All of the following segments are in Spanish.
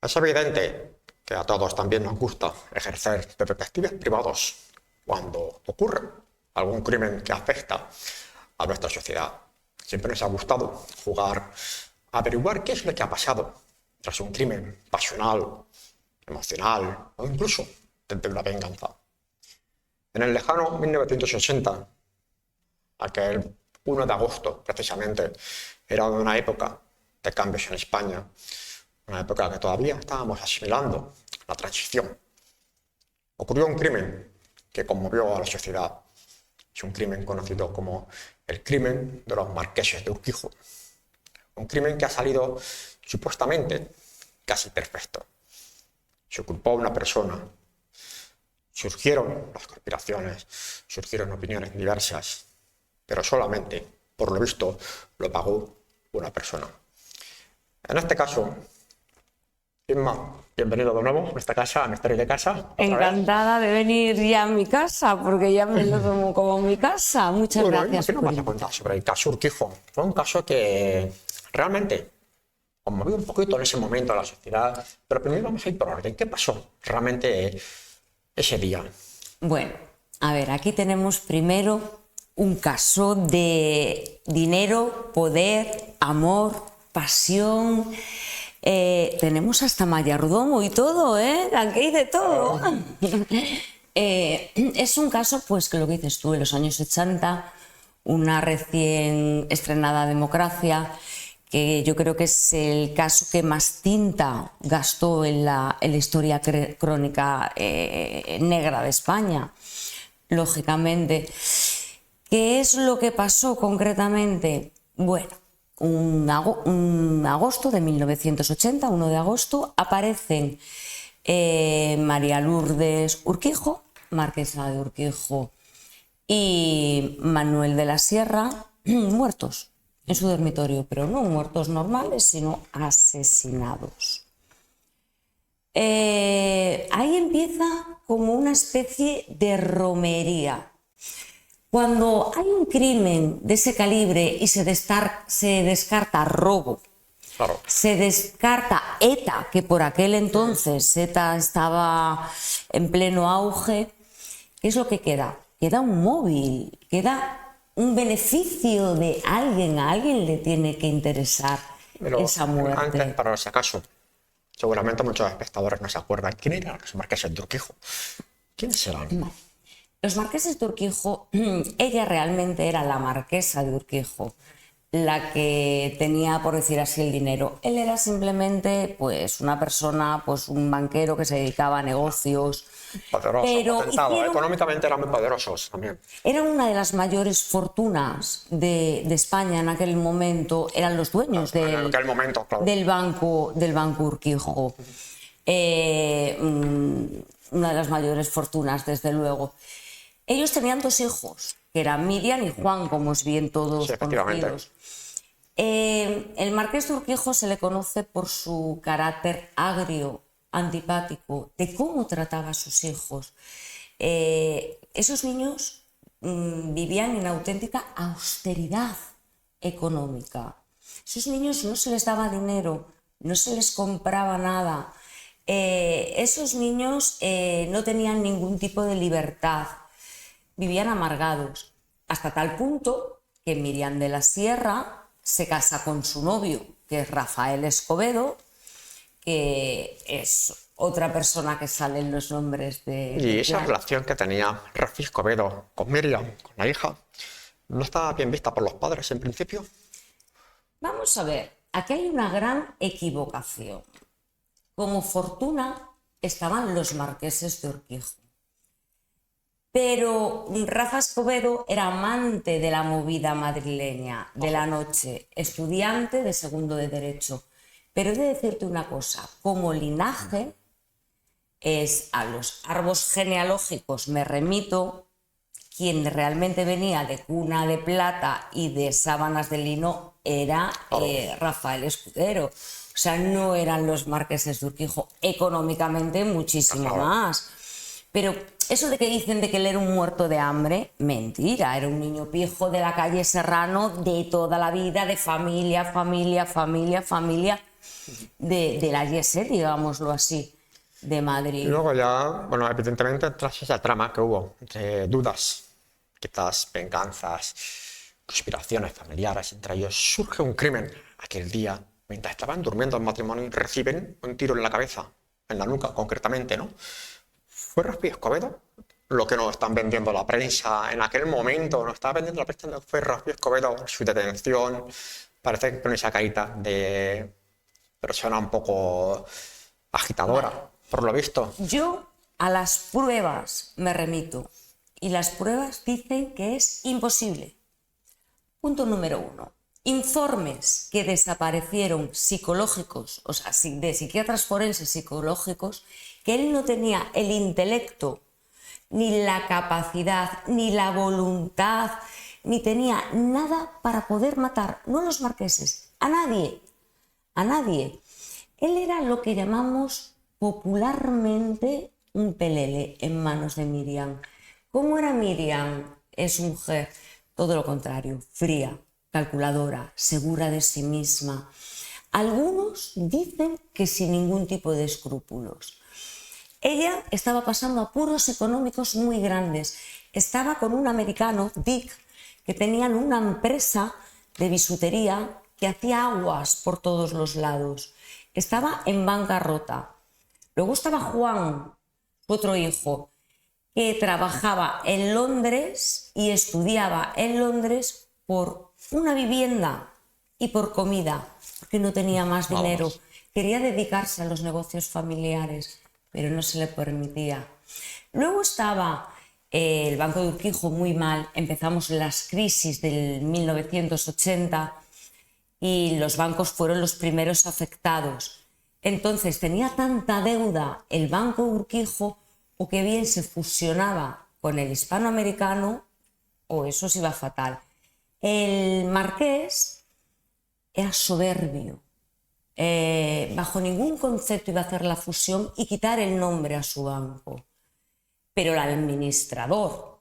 Es evidente que a todos también nos gusta ejercer de detectives privados cuando ocurre algún crimen que afecta a nuestra sociedad. Siempre nos ha gustado jugar a averiguar qué es lo que ha pasado tras un crimen pasional, emocional o incluso desde una venganza. En el lejano 1980, aquel 1 de agosto precisamente, era una época de cambios en España, una época que todavía estábamos asimilando la transición. Ocurrió un crimen que conmovió a la sociedad. Es un crimen conocido como el crimen de los marqueses de Urquijo. Un crimen que ha salido supuestamente casi perfecto. Se culpó a una persona, surgieron las conspiraciones, surgieron opiniones diversas, pero solamente, por lo visto, lo pagó una persona. En este caso, Inma, bienvenido de nuevo a esta casa, a Misterio de Casa. Encantada de venir ya a mi casa, porque ya me lo tomo como mi casa. Muchas gracias. ¿Qué nos vas a contar sobre el caso Urquijo? Fue un caso que realmente conmovió un poquito en ese momento a la sociedad, pero primero vamos a ir por orden. ¿Qué pasó realmente ese día? Bueno, a ver, aquí tenemos primero un caso de dinero, poder, amor, pasión. Tenemos hasta mayordomo y todo, aquí hay de todo. Es un caso, pues, que lo que dices tú, en los años 80, una recién estrenada democracia, que yo creo que es el caso que más tinta gastó en la historia crónica negra de España, lógicamente. ¿Qué es lo que pasó concretamente? Bueno, un agosto de 1980, 1 de agosto, aparecen María Lourdes Urquijo, marquesa de Urquijo, y Manuel de la Sierra, muertos en su dormitorio, pero no muertos normales, sino asesinados. Ahí empieza como una especie de romería. Cuando hay un crimen de ese calibre y se descarta robo, Claro. se descarta ETA, que por aquel entonces ETA estaba en pleno auge, ¿qué es lo que queda? Queda un móvil, queda un beneficio de alguien, a alguien le tiene que interesar esa muerte. Antes, para si acaso, seguramente muchos espectadores no se acuerdan. ¿Quién eran los marqueses de Urquijo? ¿Quiénes eran? Los marqueses de Urquijo, ella realmente era la marquesa de Urquijo, la que tenía, por decir así, el dinero. Él era simplemente, pues, una persona, pues, un banquero que se dedicaba a negocios. Poderoso, Pero potentado. Económicamente eran muy poderosos también. Era una de las mayores fortunas de España en aquel momento. Eran los dueños En aquel momento, claro. del banco Urquijo. Una de las mayores fortunas, desde luego. Ellos tenían 2 hijos, que eran Miriam y Juan, como es bien todos conocidos. El marqués de Urquijo se le conoce por su carácter agrio, antipático, de cómo trataba a sus hijos. Esos niños vivían en auténtica austeridad económica. Esos niños no se les daba dinero, no se les compraba nada. Esos niños no tenían ningún tipo de libertad. Vivían amargados, hasta tal punto que Miriam de la Sierra se casa con su novio, que es Rafael Escobedo, que es otra persona que sale en los nombres de... Y esa relación que tenía Rafi Escobedo con Miriam, con la hija, ¿no estaba bien vista por los padres en principio? Vamos a ver, aquí hay una gran equivocación. Como fortuna estaban los marqueses de Urquijo. Pero Rafa Escobedo era amante de la movida madrileña, de la noche, estudiante de segundo de Derecho. Pero he de decirte una cosa, como linaje, es a los árboles genealógicos me remito, quien realmente venía de cuna de plata y de sábanas de lino era Rafael Escudero. O sea, no eran los marqueses de Urquijo, económicamente muchísimo más. Pero eso de que dicen de que él era un muerto de hambre, mentira, era un niño pijo de la calle Serrano de toda la vida, de familia, familia, familia, familia, de la Yese, digámoslo así, de Madrid. Y luego ya, bueno, evidentemente tras esa trama que hubo entre dudas, quizás venganzas, conspiraciones familiares, entre ellos surge un crimen aquel día, mientras estaban durmiendo el matrimonio y reciben un tiro en la cabeza, en la nuca concretamente, ¿no? ¿Fue Rafi Escobedo? Lo que nos están vendiendo la prensa en aquel momento, nos estaba vendiendo la prensa, fue Rafi Escobedo, su detención, parece que con esa carita de persona un poco agitadora, por lo visto. Yo a las pruebas me remito y las pruebas dicen que es imposible. Punto número 1. Informes que desaparecieron psicológicos, o sea, de psiquiatras forenses psicológicos, que él no tenía el intelecto, ni la capacidad, ni la voluntad, ni tenía nada para poder matar, no a los marqueses, a nadie, a nadie. Él era lo que llamamos popularmente un pelele en manos de Miriam. ¿Cómo era Miriam, su mujer? Todo lo contrario, fría, calculadora, segura de sí misma. Algunos dicen que sin ningún tipo de escrúpulos. Ella estaba pasando apuros económicos muy grandes. Estaba con un americano, Dick, que tenían una empresa de bisutería que hacía aguas por todos los lados. Estaba en bancarrota. Luego estaba Juan, otro hijo, que trabajaba en Londres y estudiaba en Londres por una vivienda y por comida, porque no tenía más dinero. Quería dedicarse a los negocios familiares, pero no se le permitía. Luego estaba el Banco de Urquijo muy mal, empezamos las crisis del 1980 y los bancos fueron los primeros afectados. Entonces tenía tanta deuda el Banco de Urquijo o que bien se fusionaba con el hispanoamericano o eso se iba fatal. El marqués era soberbio. Bajo ningún concepto iba a hacer la fusión y quitar el nombre a su banco. Pero el administrador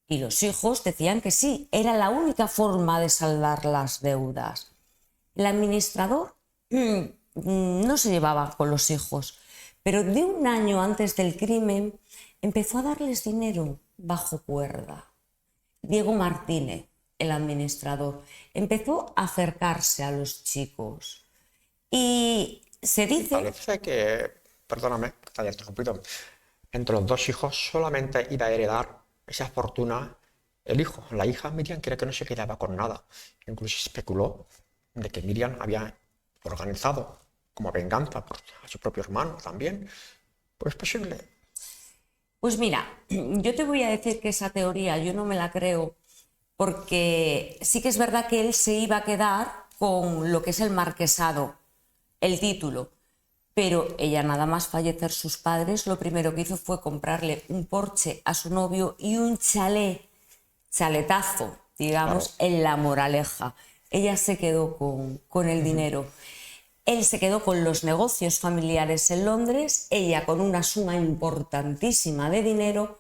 y los hijos decían que sí, era la única forma de saldar las deudas. El administrador no se llevaba con los hijos, pero de un año antes del crimen empezó a darles dinero bajo cuerda. Diego Martínez, el administrador, empezó a acercarse a los chicos. Y se dice... Parece que, perdóname, que te haya interrumpido, entre los dos hijos solamente iba a heredar esa fortuna el hijo. La hija Miriam cree que no se quedaba con nada. Incluso especuló de que Miriam había organizado como venganza a su propio hermano también. Pues posible. Pues mira, yo te voy a decir que esa teoría yo no me la creo, porque sí que es verdad que él se iba a quedar con lo que es el marquesado, el título, pero ella nada más fallecer sus padres, lo primero que hizo fue comprarle un Porsche a su novio y un chaletazo, digamos, claro, en La Moraleja. Ella se quedó con el dinero. Él se quedó con los negocios familiares en Londres, ella con una suma importantísima de dinero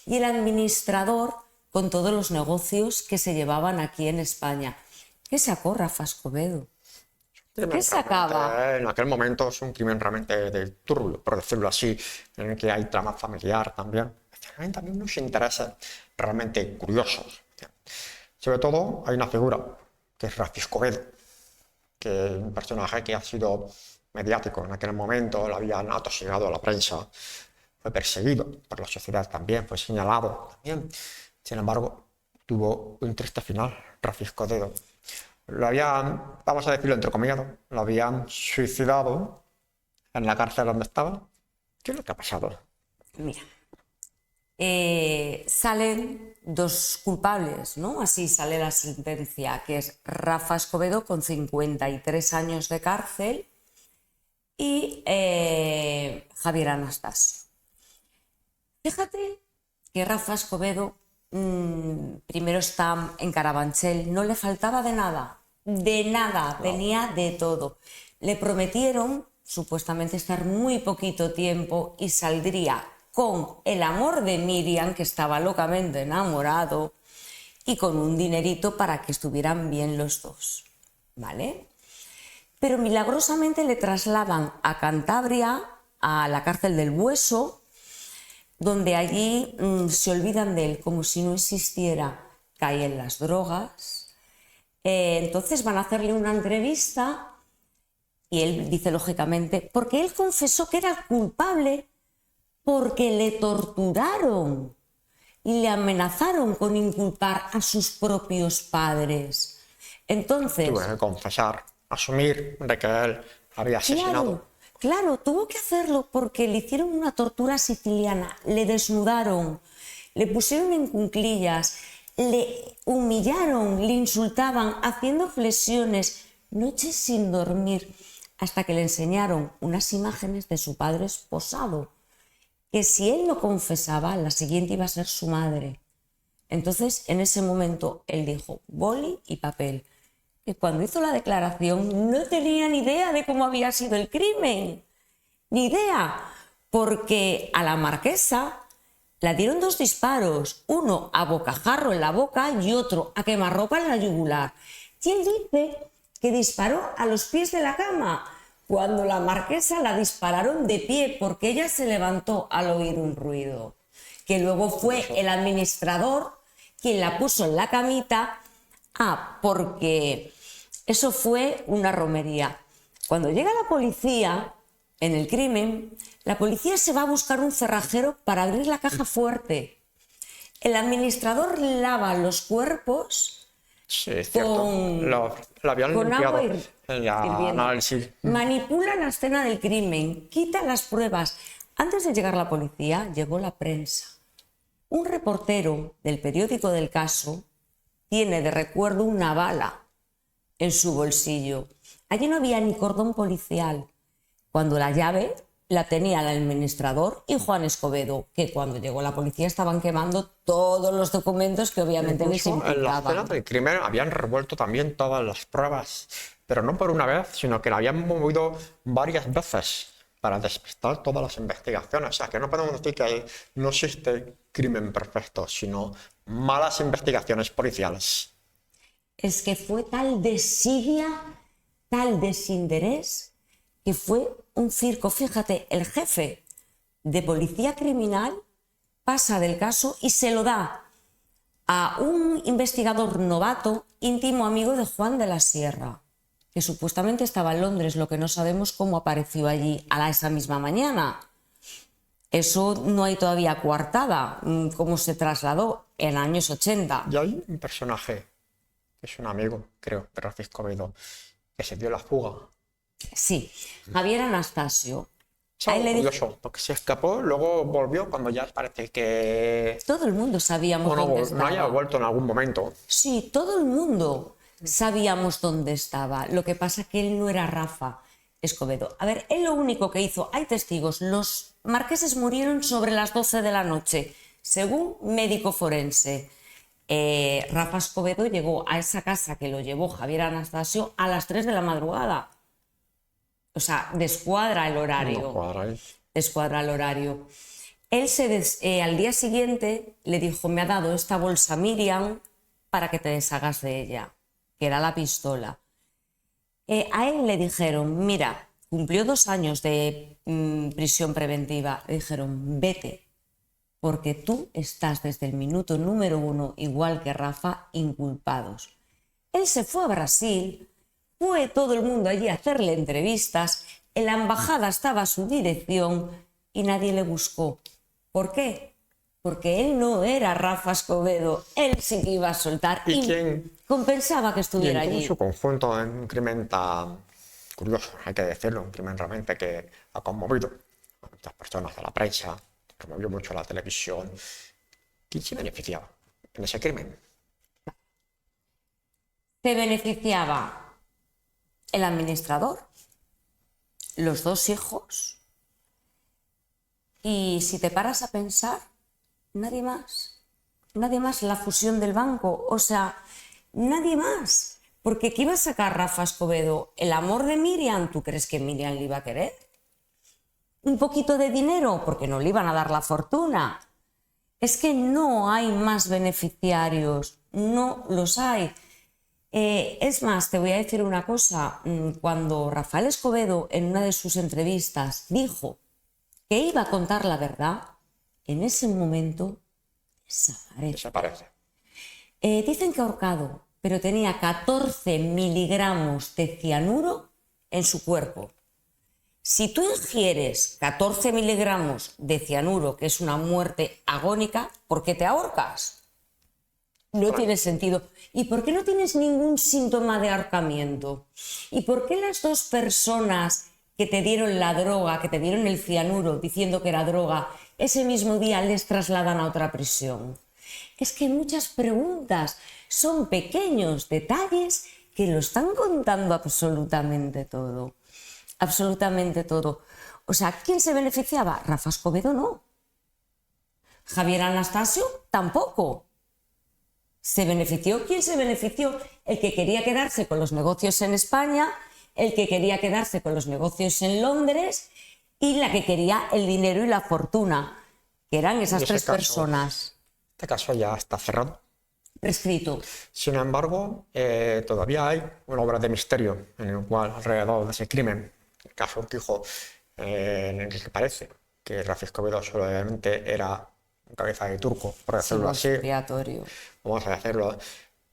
y el administrador con todos los negocios que se llevaban aquí en España. ¿Qué sacó Rafa Escobedo? ¿Qué sacaba? En aquel momento es un crimen realmente de turbio, por decirlo así, en el que hay trama familiar también. También unos intereses realmente curiosos. Sobre todo hay una figura que es Rafi Escobedo, que es un personaje que ha sido mediático en aquel momento, lo habían atosigado a la prensa, fue perseguido por la sociedad también, fue señalado también. Sin embargo, tuvo un triste final, Rafi Escobedo. Lo habían, vamos a decirlo entrecomillado, lo habían suicidado en la cárcel donde estaba. ¿Qué es lo que ha pasado? Mira, salen dos culpables, ¿no? Así sale la sentencia, que es Rafa Escobedo con 53 años de cárcel y Javier Anastasio. Fíjate que Rafa Escobedo primero está en Carabanchel, no le faltaba de nada, tenía de todo. Le prometieron supuestamente estar muy poquito tiempo y saldría con el amor de Miriam, que estaba locamente enamorado, y con un dinerito para que estuvieran bien los dos, ¿vale? pero milagrosamente le trasladan a Cantabria, a la cárcel del Bueso, donde allí se olvidan de él como si no existiera, cae en las drogas. Entonces van a hacerle una entrevista y él dice lógicamente, porque él confesó que era culpable porque le torturaron y le amenazaron con inculpar a sus propios padres. Entonces... Tuvo que confesar, asumir de que él había asesinado. Claro, tuvo que hacerlo porque le hicieron una tortura siciliana, le desnudaron, le pusieron en cuclillas, le humillaron, le insultaban, haciendo flexiones, noches sin dormir, hasta que le enseñaron unas imágenes de su padre esposado, que si él lo confesaba, la siguiente iba a ser su madre. Entonces, en ese momento, él dijo, boli y papel. Que cuando hizo la declaración no tenía ni idea de cómo había sido el crimen. Ni idea. Porque a la marquesa le dieron 2 disparos. Uno a bocajarro en la boca y otro a quemarropa en la yugular. Y él dice que disparó a los pies de la cama, cuando la marquesa la dispararon de pie porque ella se levantó al oír un ruido. Que luego fue el administrador quien la puso en la camita. Porque eso fue una romería. Cuando llega la policía en el crimen, la policía se va a buscar un cerrajero para abrir la caja fuerte. El administrador lava los cuerpos. Sí, es cierto. Lo habían con limpiado. Agua Sí. Manipula la escena del crimen, quita las pruebas. Antes de llegar la policía, llegó la prensa. Un reportero del periódico del caso tiene de recuerdo una bala en su bolsillo. Allí no había ni cordón policial. Cuando la llave la tenía el administrador y Juan Escobedo, que cuando llegó la policía estaban quemando todos los documentos que obviamente les implicaban. En la escena del crimen habían revuelto también todas las pruebas, pero no por una vez, sino que la habían movido varias veces para despistar todas las investigaciones. O sea, que no podemos decir que no existe crimen perfecto, sino malas investigaciones policiales. Es que fue tal desidia, tal desinterés, que fue un circo. Fíjate, el jefe de policía criminal pasa del caso y se lo da a un investigador novato, íntimo amigo de Juan de la Sierra, que supuestamente estaba en Londres, lo que no sabemos cómo apareció allí a esa misma mañana. Eso no hay todavía coartada, cómo se trasladó en años 80. Y hay un personaje, que es un amigo, creo, de Rafa Escobedo, que se dio la fuga. Sí, Javier Anastasio. Curioso, porque se escapó, luego volvió cuando ya parece que... Todo el mundo sabíamos dónde estaba. No haya vuelto en algún momento. Sí, todo el mundo sabíamos dónde estaba. Lo que pasa es que él no era Rafa Escobedo. A ver, él lo único que hizo, hay testigos, los marqueses murieron sobre las 12 de la noche, según médico forense. Rafa Escobedo llegó a esa casa que lo llevó Javier Anastasio a las 3 de la madrugada. O sea, descuadra el horario. Descuadra el horario. Él al día siguiente le dijo, me ha dado esta bolsa Miriam para que te deshagas de ella, que era la pistola. A él le dijeron, mira, cumplió 2 años de prisión preventiva. Le dijeron, vete, porque tú estás desde el minuto número 1, igual que Rafa, inculpados. Él se fue a Brasil. Fue todo el mundo allí a hacerle entrevistas, en la embajada estaba a su dirección y nadie le buscó. ¿Por qué? Porque él no era Rafa Escobedo, él sí que iba a soltar y compensaba que estuviera allí. Y en su conjunto, un crimen tan curioso, hay que decirlo, un crimen realmente que ha conmovido a muchas personas de la prensa, conmovió mucho la televisión. ¿Quién se beneficiaba en ese crimen? Se beneficiaba el administrador, los 2 hijos, y si te paras a pensar, nadie más, la fusión del banco, o sea, nadie más, porque ¿qué iba a sacar Rafa Escobedo? ¿El amor de Miriam? ¿Tú crees que Miriam le iba a querer? ¿Un poquito de dinero? Porque no le iban a dar la fortuna. Es que no hay más beneficiarios, no los hay. Es más, te voy a decir una cosa. Cuando Rafael Escobedo en una de sus entrevistas dijo que iba a contar la verdad, en ese momento desaparece. Dicen que ahorcado, pero tenía 14 miligramos de cianuro en su cuerpo. Si tú ingieres 14 miligramos de cianuro, que es una muerte agónica, ¿por qué te ahorcas? No tiene sentido. ¿Y por qué no tienes ningún síntoma de ahorcamiento? ¿Y por qué las dos personas que te dieron la droga, que te dieron el cianuro diciendo que era droga, ese mismo día les trasladan a otra prisión? Es que muchas preguntas son pequeños detalles que lo están contando absolutamente todo. Absolutamente todo. O sea, ¿quién se beneficiaba? Rafa Escobedo no. Javier Anastasio tampoco. ¿Se benefició? ¿Quién se benefició? El que quería quedarse con los negocios en España, el que quería quedarse con los negocios en Londres y la que quería el dinero y la fortuna, que eran esas tres personas. Este caso ya está cerrado. Prescrito. Sin embargo, todavía hay una obra de misterio en el cual, alrededor de ese crimen, el caso Urquijo, en el que parece que Rafa Escobedo solamente era un cabeza de turco, por decirlo así. Expiatorio. Vamos a decirlo.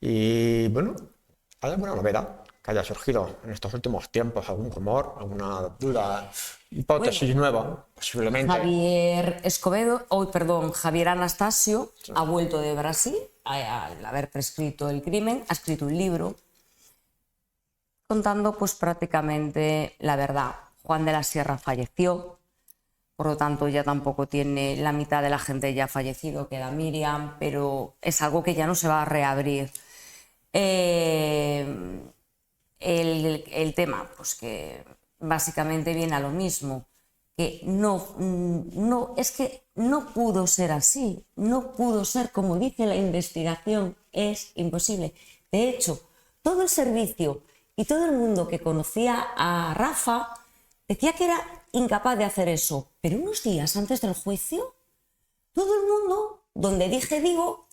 Y bueno, ¿hay alguna novedad que haya surgido en estos últimos tiempos? ¿Algún rumor, alguna duda, hipótesis nueva, posiblemente? Javier Anastasio ha vuelto de Brasil al haber prescrito el crimen, ha escrito un libro contando pues prácticamente la verdad. Juan de la Sierra falleció, por lo tanto ya tampoco tiene, la mitad de la gente ya ha fallecido, queda Miriam, pero es algo que ya no se va a reabrir. El tema, pues que básicamente viene a lo mismo, que es que no pudo ser así, no pudo ser como dice la investigación, es imposible. De hecho, todo el servicio y todo el mundo que conocía a Rafa decía que era incapaz de hacer eso, pero unos días antes del juicio, todo el mundo, donde dije Diego,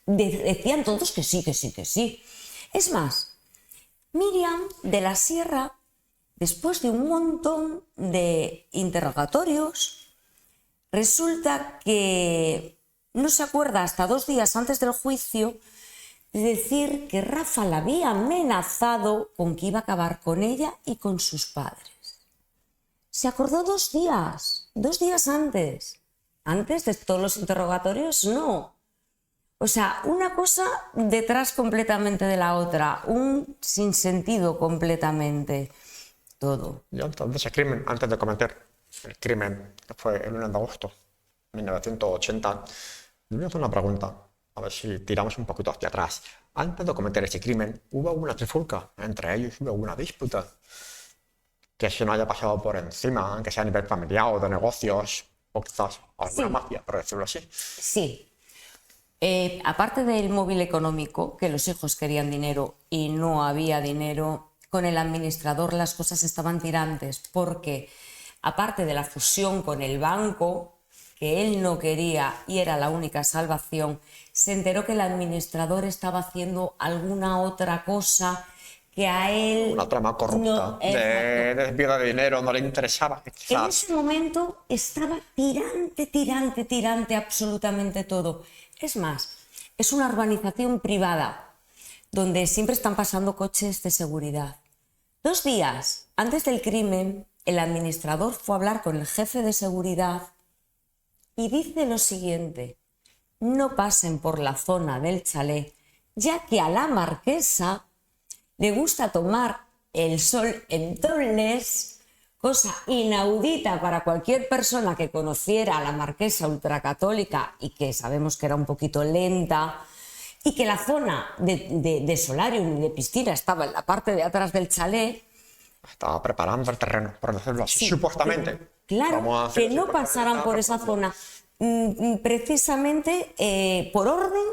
decían todos que sí, que sí, que sí. Es más, Miriam de la Sierra, después de un montón de interrogatorios, resulta que no se acuerda hasta 2 días antes del juicio de decir que Rafa la había amenazado con que iba a acabar con ella y con sus padres. Se acordó 2 días antes. Antes de todos los interrogatorios, no. O sea, una cosa detrás completamente de la otra, un sinsentido completamente, todo. Yo entonces antes de cometer el crimen, que fue el 1 de agosto de 1980, me voy a hacer una pregunta, a ver si tiramos un poquito hacia atrás. Antes de cometer ese crimen, ¿hubo alguna trifulca entre ellos? ¿Hubo alguna disputa? Que se no haya pasado por encima, aunque sea a nivel familiar o de negocios, o quizás alguna mafia, por decirlo así. Sí. Aparte del móvil económico, que los hijos querían dinero y no había dinero, con el administrador las cosas estaban tirantes, porque aparte de la fusión con el banco, que él no quería y era la única salvación, se enteró que el administrador estaba haciendo alguna otra cosa que a él... Una trama corrupta, de desvío de dinero, no le interesaba. En ese momento estaba tirante absolutamente todo. Es más, es una urbanización privada donde siempre están pasando coches de seguridad. 2 días antes del crimen, el administrador fue a hablar con el jefe de seguridad y dice lo siguiente: no pasen por la zona del chalet, ya que a la marquesa le gusta tomar el sol en topless, cosa inaudita para cualquier persona que conociera a la marquesa ultracatólica y que sabemos que era un poquito lenta, y que la zona de solarium y de piscina estaba en la parte de atrás del chalet. Estaba preparando el terreno, por decirlo así, sí, supuestamente. Claro, que no pasaran por esa zona, precisamente por orden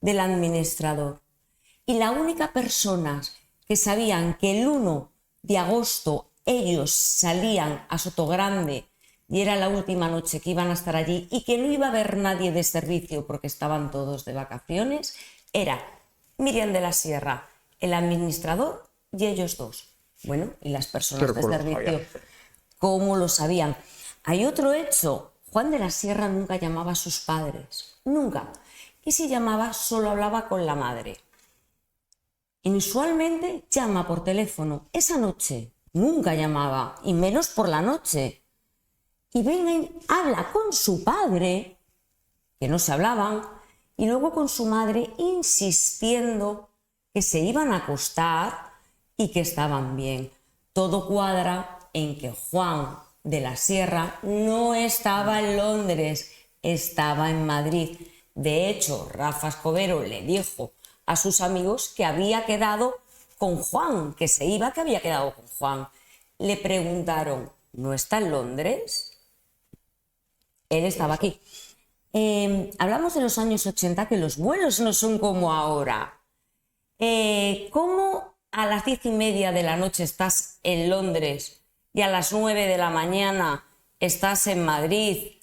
del administrador. Y la única persona que sabían que el 1 de agosto ellos salían a Sotogrande y era la última noche que iban a estar allí y que no iba a haber nadie de servicio porque estaban todos de vacaciones, era Miriam de la Sierra, el administrador y ellos dos. Bueno, y las personas de servicio, ¿cómo lo sabían? Hay otro hecho. Juan de la Sierra nunca llamaba a sus padres, nunca. Y si llamaba, solo hablaba con la madre. Inusualmente llama por teléfono. Esa noche nunca llamaba, y menos por la noche. Y venga y habla con su padre, que no se hablaban, y luego con su madre insistiendo que se iban a acostar y que estaban bien. Todo cuadra en que Juan de la Sierra no estaba en Londres, estaba en Madrid. De hecho, Rafa Escobedo le dijo a sus amigos que había quedado con Juan, que se iba, que había quedado con Juan. Le preguntaron, ¿no está en Londres? Él estaba aquí. Hablamos de los años 80, que los vuelos no son como ahora. ¿Cómo a las 10:30 de la noche estás en Londres y a las 9 de la mañana estás en Madrid,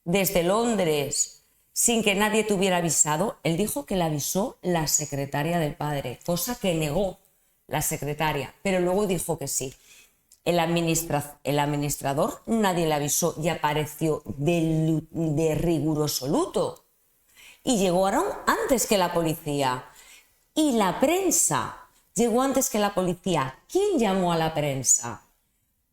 desde Londres, sin que nadie te hubiera avisado? Él dijo que le avisó la secretaria del padre, cosa que negó la secretaria, pero luego dijo que sí. El administrador nadie le avisó y apareció de riguroso luto. Y llegaron antes que la policía. Y la prensa llegó antes que la policía. ¿Quién llamó a la prensa?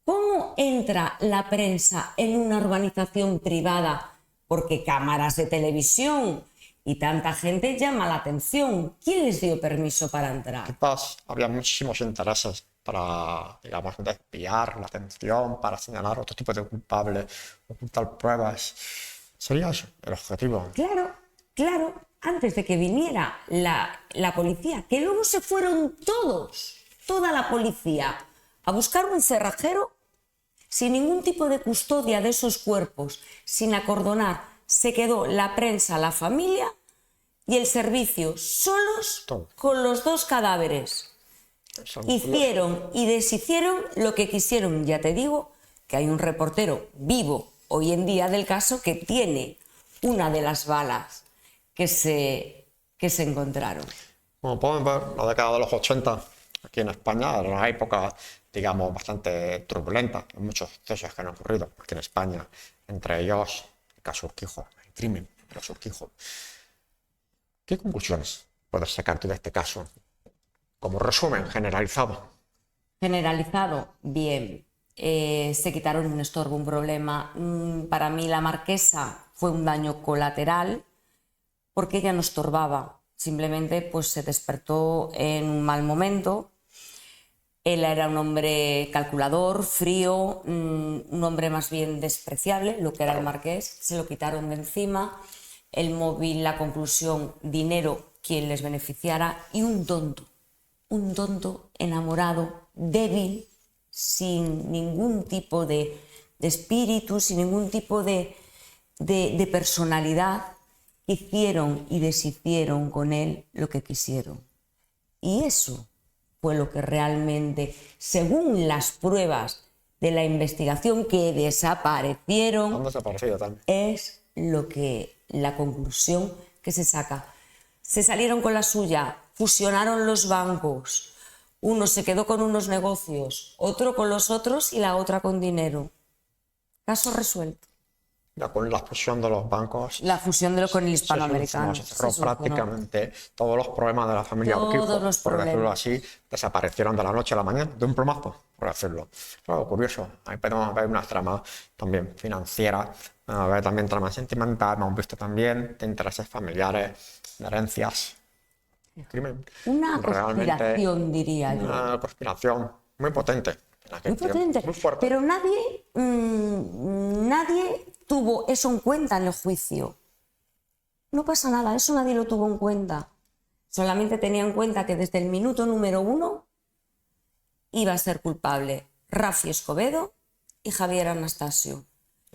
¿Cómo entra la prensa en una urbanización privada? Porque cámaras de televisión y tanta gente llama la atención. ¿Quién les dio permiso para entrar? Quizás había muchísimos intereses para, digamos, desviar la atención, para señalar otro tipo de culpables, ocultar pruebas. Sería eso el objetivo. Claro, claro, antes de que viniera la policía, que luego se fueron toda la policía, a buscar un cerrajero sin ningún tipo de custodia de esos cuerpos, sin acordonar. Se quedó la prensa, la familia y el servicio solos con los dos cadáveres. Hicieron y deshicieron lo que quisieron. Ya te digo que hay un reportero vivo hoy en día del caso que tiene una de las balas que se encontraron. Como pueden ver, la década de los 80 aquí en España era una época, digamos, bastante turbulenta. Hay muchos sucesos que han ocurrido aquí en España, entre ellos el caso Urquijo, el crimen de los Urquijo. ¿Qué conclusiones puedes sacar tú de este caso? Como resumen generalizado. Generalizado, bien. Se quitaron un estorbo, un problema. Para mí la marquesa fue un daño colateral porque ella no estorbaba. Simplemente pues, se despertó en un mal momento. Él era un hombre calculador, frío, un hombre más bien despreciable, lo que era el marqués. Se lo quitaron de encima. El móvil, la conclusión, dinero, quien les beneficiara, y un tonto enamorado, débil, sin ningún tipo de espíritu, sin ningún tipo de personalidad. Hicieron y deshicieron con él lo que quisieron. Y eso fue lo que realmente, según las pruebas de la investigación que desaparecieron, han desaparecido también, es lo que la conclusión que se saca. Se salieron con la suya, fusionaron los bancos, uno se quedó con unos negocios, otro con los otros y la otra con dinero. Caso resuelto. Ya con la fusión de los bancos, la fusión con el hispanoamericano, se cerró prácticamente todos los problemas de la familia Urquijo, por decirlo así, desaparecieron de la noche a la mañana, de un plumazo, por decirlo. Claro, curioso, ahí podemos ver unas tramas también financieras, también tramas sentimentales, hemos visto también de intereses familiares, de herencias, crimen. Una conspiración, diría yo. Una conspiración muy potente. Muy potente, muy fuerte. Pero nadie tuvo eso en cuenta en el juicio. No pasa nada, eso nadie lo tuvo en cuenta. Solamente tenía en cuenta que desde el minuto número 1 iba a ser culpable Rafi Escobedo y Javier Anastasio.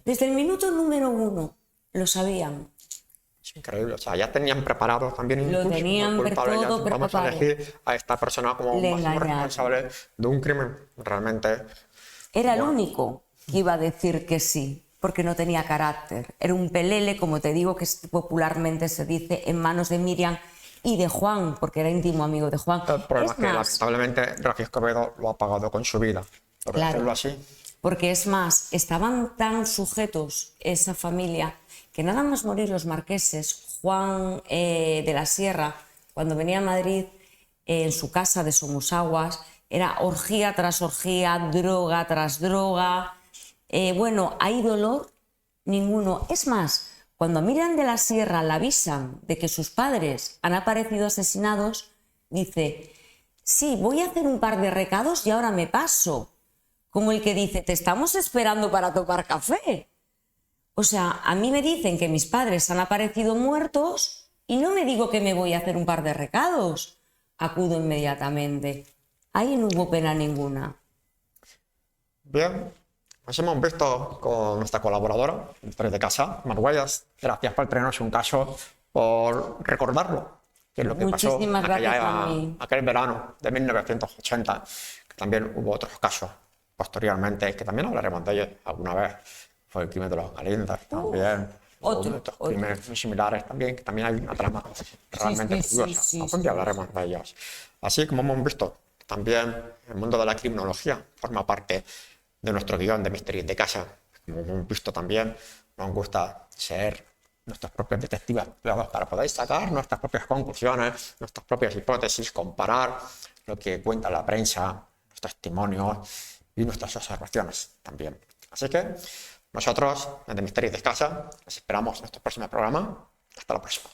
Desde el minuto número 1 lo sabían. Es increíble, o sea, ya tenían preparado también lo tenían culpable, todo preparado. Vamos a elegir a esta persona como máximo responsable de un crimen. Realmente era el único que iba a decir que sí, porque no tenía carácter. Era un pelele, como te digo, que popularmente se dice, en manos de Miriam y de Juan, porque era íntimo amigo de Juan. El problema es que lamentablemente Rafi Escobedo lo ha pagado con su vida, por decirlo así. Porque es más, estaban tan sujetos esa familia que nada más morir los marqueses, Juan de la Sierra, cuando venía a Madrid, en su casa de Somosaguas, era orgía tras orgía, droga tras droga. Bueno, hay dolor ninguno. Es más, cuando a Miriam de la Sierra la avisan de que sus padres han aparecido asesinados, dice, sí, voy a hacer un par de recados y ahora me paso. Como el que dice, te estamos esperando para tomar café. O sea, a mí me dicen que mis padres han aparecido muertos y no me digo que me voy a hacer un par de recados. Acudo inmediatamente. Ahí no hubo pena ninguna. Bien, pues hemos visto con nuestra colaboradora, Historias de Casa, Mar Huellas. Gracias por traernos un caso, por recordarlo, que es lo que pasó aquel verano de 1980, que también hubo otros casos posteriormente, que también hablaremos de ellos alguna vez. Fue el crimen de los Galíndez también. Otros crímenes muy similares también, que también hay una trama realmente curiosa. Algún día hablaremos de ellos. Así como hemos visto, también el mundo de la criminología forma parte de nuestro guión de Misterios de Casa. Como hemos visto también, nos gusta ser nuestros propios detectives para poder sacar nuestras propias conclusiones, nuestras propias hipótesis, comparar lo que cuenta la prensa, los testimonios y nuestras observaciones también. Así que nosotros, desde Misterios de Casa, les esperamos en nuestro próximo programa. Hasta la próxima.